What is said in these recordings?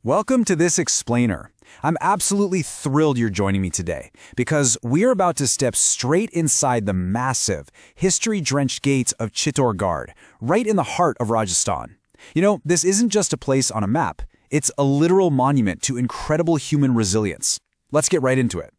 Welcome to this explainer. I'm absolutely thrilled you're joining me today because we're about to step straight inside the massive, history-drenched gates of Chittorgarh, right in the heart of Rajasthan. You know, this isn't just a place on a map. It's a literal monument to incredible human resilience. Let's get right into it.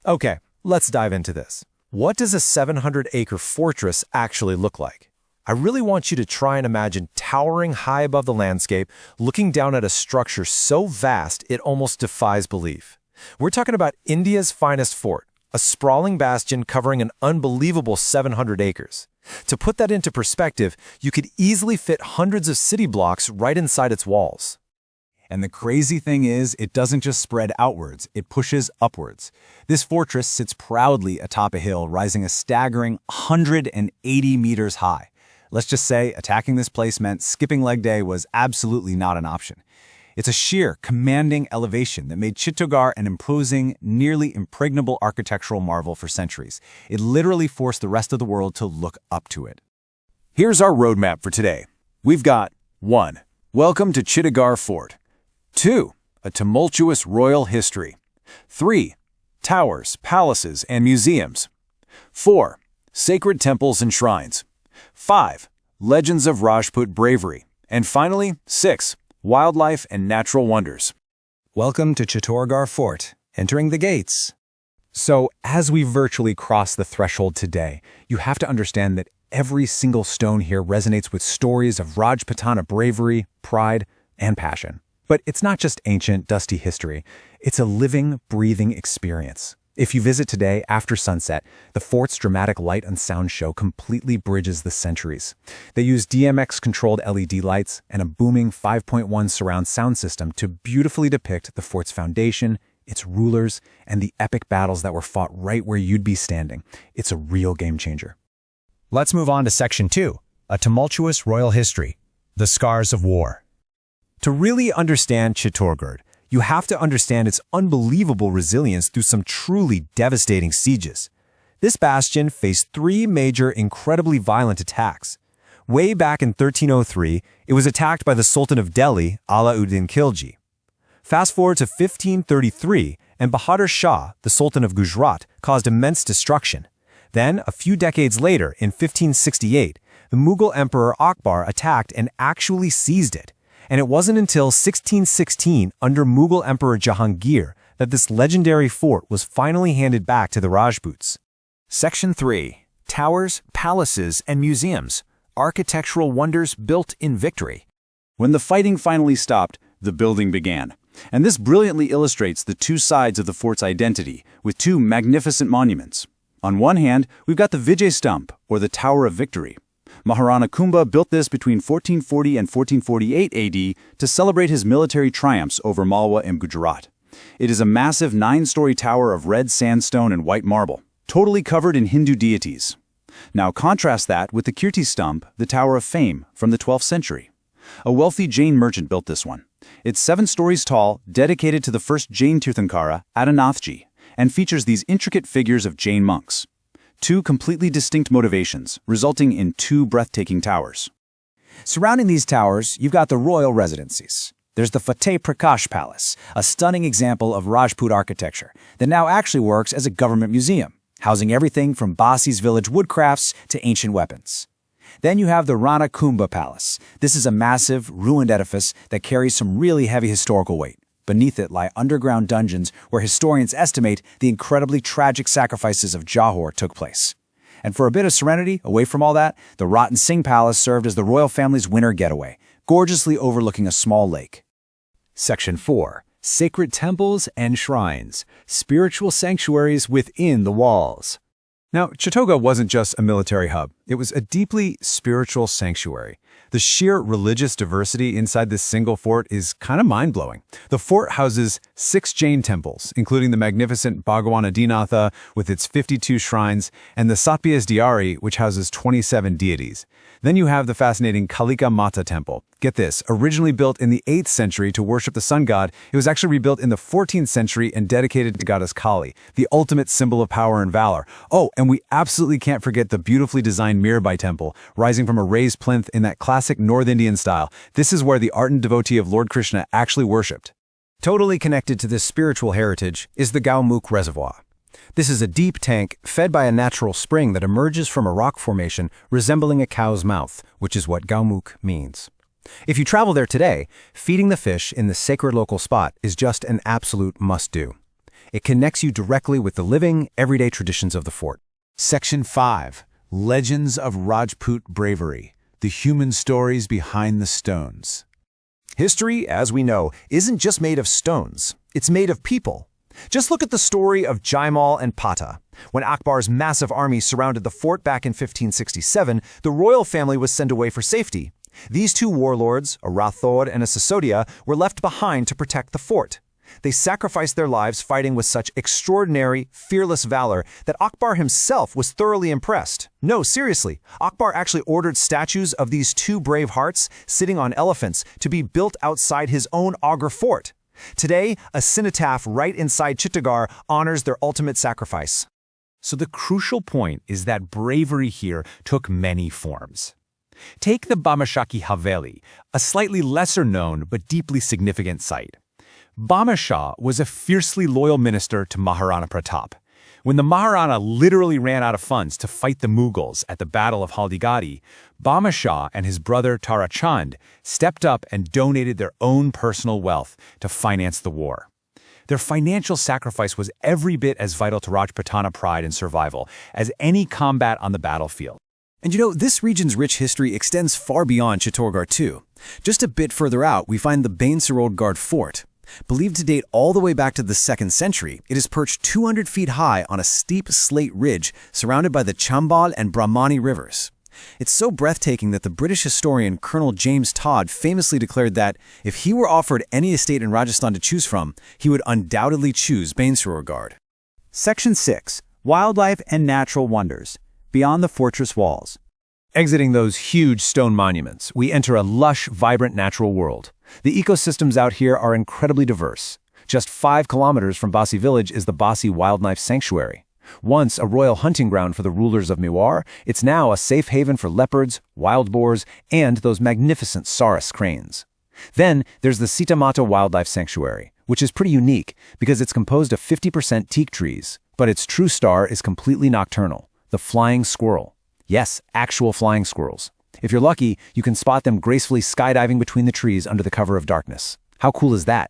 Okay, let's dive into this. What does a 700-acre fortress actually look like? I really want you to try and imagine towering high above the landscape, looking down at a structure so vast it almost defies belief. We're talking about India's finest fort, a sprawling bastion covering an unbelievable 700 acres. To put that into perspective, you could easily fit hundreds of city blocks right inside its walls. And the crazy thing is, it doesn't just spread outwards, it pushes upwards. This fortress sits proudly atop a hill, rising a staggering 180 meters high. Let's just say attacking this place meant skipping leg day was absolutely not an option. It's a sheer, commanding elevation that made Chittorgarh an imposing, nearly impregnable architectural marvel for centuries. It literally forced the rest of the world to look up to it. Here's our roadmap for today. We've got 1. Welcome to Chittorgarh Fort. 2. A tumultuous royal history. 3. Towers, palaces, and museums. 4. Sacred temples and shrines. 5. Legends of Rajput bravery. And finally, 6. Wildlife and natural wonders. Welcome to Chittorgarh Fort, entering the gates. So, as we virtually cross the threshold today, you have to understand that every single stone here resonates with stories of Rajputana bravery, pride, and passion. But it's not just ancient, dusty history. It's a living, breathing experience. If you visit today after sunset, the fort's dramatic light and sound show completely bridges the centuries. They use DMX-controlled LED lights and a booming 5.1 surround sound system to beautifully depict the fort's foundation, its rulers, and the epic battles that were fought right where you'd be standing. It's a real game changer. Let's move on to Section 2, a tumultuous royal history, the scars of war. To really understand Chittorgarh, you have to understand its unbelievable resilience through some truly devastating sieges. This bastion faced 3 major, incredibly violent attacks. Way back in 1303, it was attacked by the Sultan of Delhi, Alauddin Khilji. Fast forward to 1533, and Bahadur Shah, the Sultan of Gujarat, caused immense destruction. Then, a few decades later, in 1568, the Mughal Emperor Akbar attacked and actually seized it. And it wasn't until 1616, under Mughal Emperor Jahangir, that this legendary fort was finally handed back to the Rajputs. Section 3. Towers, palaces, and museums. Architectural wonders built in victory. When the fighting finally stopped, the building began. And this brilliantly illustrates the two sides of the fort's identity, with 2 magnificent monuments. On one hand, we've got the Vijay Stump, or the Tower of Victory. Maharana Kumbha built this between 1440 and 1448 AD to celebrate his military triumphs over Malwa in Gujarat. It is a massive 9-story tower of red sandstone and white marble, totally covered in Hindu deities. Now contrast that with the Kirti Stump, the Tower of Fame, from the 12th century. A wealthy Jain merchant built this one. It's 7 stories tall, dedicated to the first Jain Tirthankara, Adanathji, and features these intricate figures of Jain monks. 2 completely distinct motivations, resulting in 2 breathtaking towers. Surrounding these towers, you've got the royal residencies. There's the Fateh Prakash Palace, a stunning example of Rajput architecture that now actually works as a government museum, housing everything from Basi's village woodcrafts to ancient weapons. Then you have the Rana Kumbha Palace. This is a massive, ruined edifice that carries some really heavy historical weight. Beneath it lie underground dungeons where historians estimate the incredibly tragic sacrifices of Jauhar took place. And for a bit of serenity, away from all that, the Ratan Singh Palace served as the royal family's winter getaway, gorgeously overlooking a small lake. Section 4, sacred temples and shrines, spiritual sanctuaries within the walls. Now, Chittorgarh wasn't just a military hub. It was a deeply spiritual sanctuary. The sheer religious diversity inside this single fort is kind of mind-blowing. The fort houses 6 Jain temples, including the magnificent Bhagwan Adinatha with its 52 shrines, and the Satpiyas Diari, which houses 27 deities. Then you have the fascinating Kalika Mata Temple, Get this, originally built in the 8th century to worship the sun god, it was actually rebuilt in the 14th century and dedicated to goddess Kali, the ultimate symbol of power and valor. Oh, and we absolutely can't forget the beautifully designed Meera Bai temple, rising from a raised plinth in that classic North Indian style. This is where the ardent devotee of Lord Krishna actually worshipped. Totally connected to this spiritual heritage is the Gaumukh Reservoir. This is a deep tank fed by a natural spring that emerges from a rock formation resembling a cow's mouth, which is what Gaumukh means. If you travel there today, feeding the fish in the sacred local spot is just an absolute must-do. It connects you directly with the living, everyday traditions of the fort. Section 5. Legends of Rajput Bravery. The human stories behind the stones. History, as we know, isn't just made of stones. It's made of people. Just look at the story of Jaimal and Pata. When Akbar's massive army surrounded the fort back in 1567, the royal family was sent away for safety. These two warlords, a Rathod and a Sisodia, were left behind to protect the fort. They sacrificed their lives fighting with such extraordinary, fearless valor that Akbar himself was thoroughly impressed. No, seriously, Akbar actually ordered statues of these two brave hearts sitting on elephants to be built outside his own Agra fort. Today, a cenotaph right inside Chittorgarh honors their ultimate sacrifice. So the crucial point is that bravery here took many forms. Take the Bhamashaki Haveli, a slightly lesser-known but deeply significant site. Bhama Shah was a fiercely loyal minister to Maharana Pratap. When the Maharana literally ran out of funds to fight the Mughals at the Battle of Haldigadi, Bhama Shah and his brother Tara Chand stepped up and donated their own personal wealth to finance the war. Their financial sacrifice was every bit as vital to Rajputana pride and survival as any combat on the battlefield. And you know, this region's rich history extends far beyond Chittorgarh too. Just a bit further out, we find the Chittorgarh Fort. Believed to date all the way back to the 2nd century, it is perched 200 feet high on a steep slate ridge surrounded by the Chambal and Brahmani rivers. It's so breathtaking that the British historian Colonel James Todd famously declared that if he were offered any estate in Rajasthan to choose from, he would undoubtedly choose Chittorgarh. Section 6. Wildlife and Natural Wonders. Beyond the fortress walls. Exiting those huge stone monuments, we enter a lush, vibrant natural world. The ecosystems out here are incredibly diverse. Just 5 kilometers from Basi village is the Basi Wildlife Sanctuary. Once a royal hunting ground for the rulers of Mewar, it's now a safe haven for leopards, wild boars, and those magnificent Saras cranes. Then there's the Sita Mata Wildlife Sanctuary, which is pretty unique because it's composed of 50% teak trees, but its true star is completely nocturnal, the flying squirrel. Yes, actual flying squirrels. If you're lucky, you can spot them gracefully skydiving between the trees under the cover of darkness. How cool is that?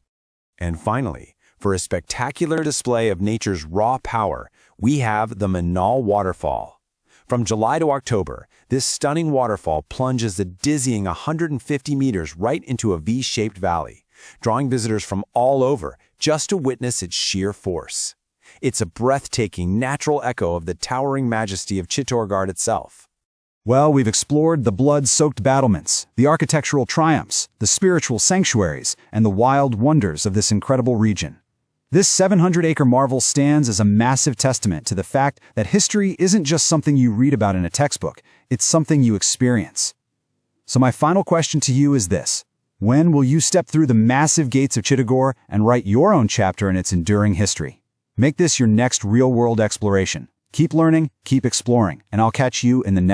And finally, for a spectacular display of nature's raw power, we have the Manal Waterfall. From July to October, this stunning waterfall plunges a dizzying 150 meters right into a V-shaped valley, drawing visitors from all over just to witness its sheer force. It's a breathtaking natural echo of the towering majesty of Chittorgarh itself. Well, we've explored the blood-soaked battlements, the architectural triumphs, the spiritual sanctuaries, and the wild wonders of this incredible region. This 700-acre marvel stands as a massive testament to the fact that history isn't just something you read about in a textbook, it's something you experience. So my final question to you is this: when will you step through the massive gates of Chittorgarh and write your own chapter in its enduring history? Make this your next real-world exploration. Keep learning, keep exploring, and I'll catch you in the next